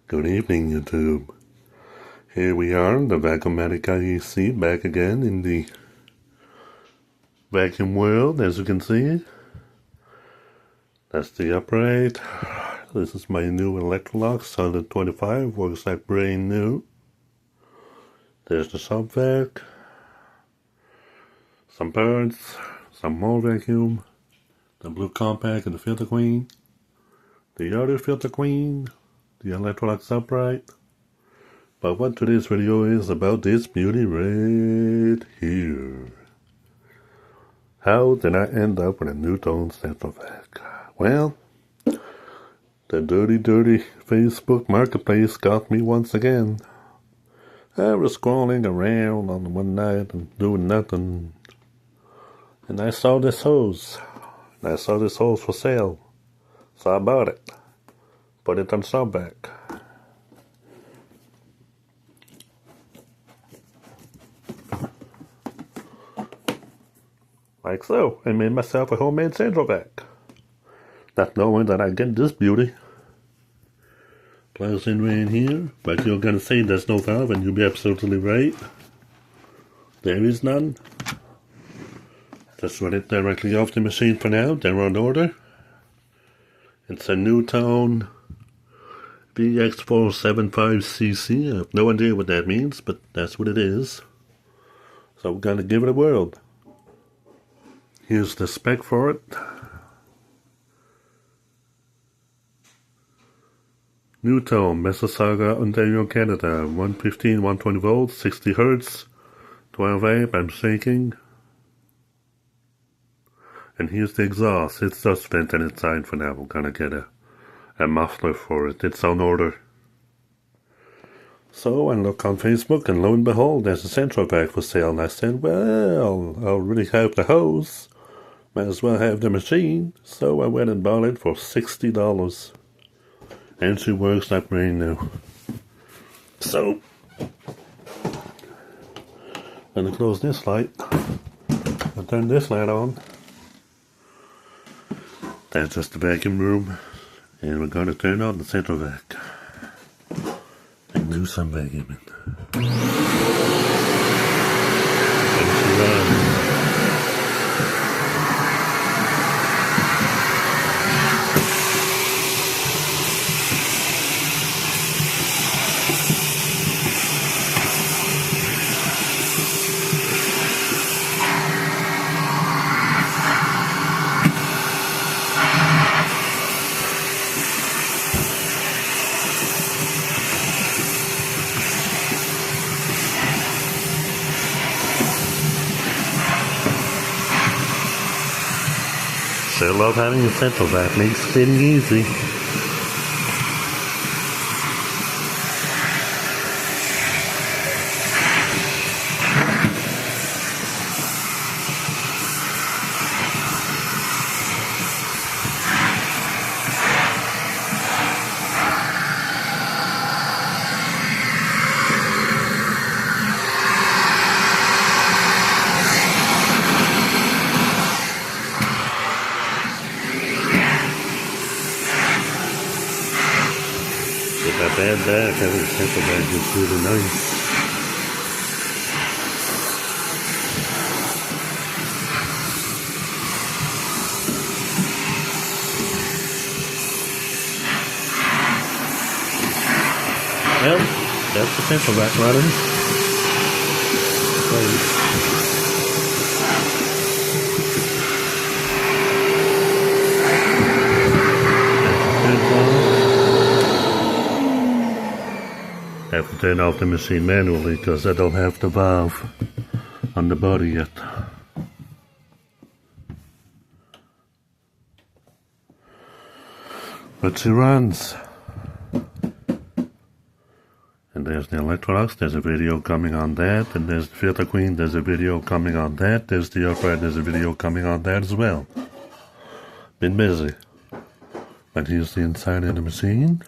Good evening, YouTube. Here we are, the Vacuumatic IEC, back again in the vacuum world, as you can see. That's the upright. This is my new Electrolux 125, works like brand new. There's the sub vac, some birds, some more vacuum, the blue compact and the filter queen, the other filter queen, the Electrolux upright. But what today's video is about this beauty right here. How did I end up with a nutone central vac? Well, the dirty Facebook marketplace got me once again. I was scrolling around on one night and doing nothing, and I saw this hose. For sale, so I bought it. Put it on sub vac. Like so, I made myself a homemade central vac. Not knowing that I get this beauty. Plugs in right here, but you're gonna say there's no valve, and you'll be absolutely right. There is none. Just run it directly off the machine for now, they're on order. It's a nutone VX475cc. I have no idea what that means, but that's what it is. So we're gonna give it a whirl. Here's the spec for it. Nutone, Mississauga, Ontario, Canada. 115, 120 volts, 60 hertz, 12 amp, I'm shaking. And here's the exhaust. It's just vented inside for now. We're gonna get a muffler for it. It's on order. So I look on Facebook, and lo and behold, there's a central vac for sale. And I said, well, I already have the hose. Might as well have the machine. So I went and bought it for $60. And she works like brand new. So, I'm gonna close this light. I'll turn this light on. That's just the vacuum room. And we're gonna turn on the central vac. And do some vacuuming. And she runs. Sure love having a central vac, makes cleaning easy. Not bad back, having a central vac is really nice. Well, that's the central vac running. I have to turn off the machine manually because I don't have the valve on the body yet. But she runs. And there's the Electrolux, there's a video coming on that, and there's the filter queen, there's a video coming on that, there's the upright, there's a video coming on that as well. Been busy. But here's the inside of the machine.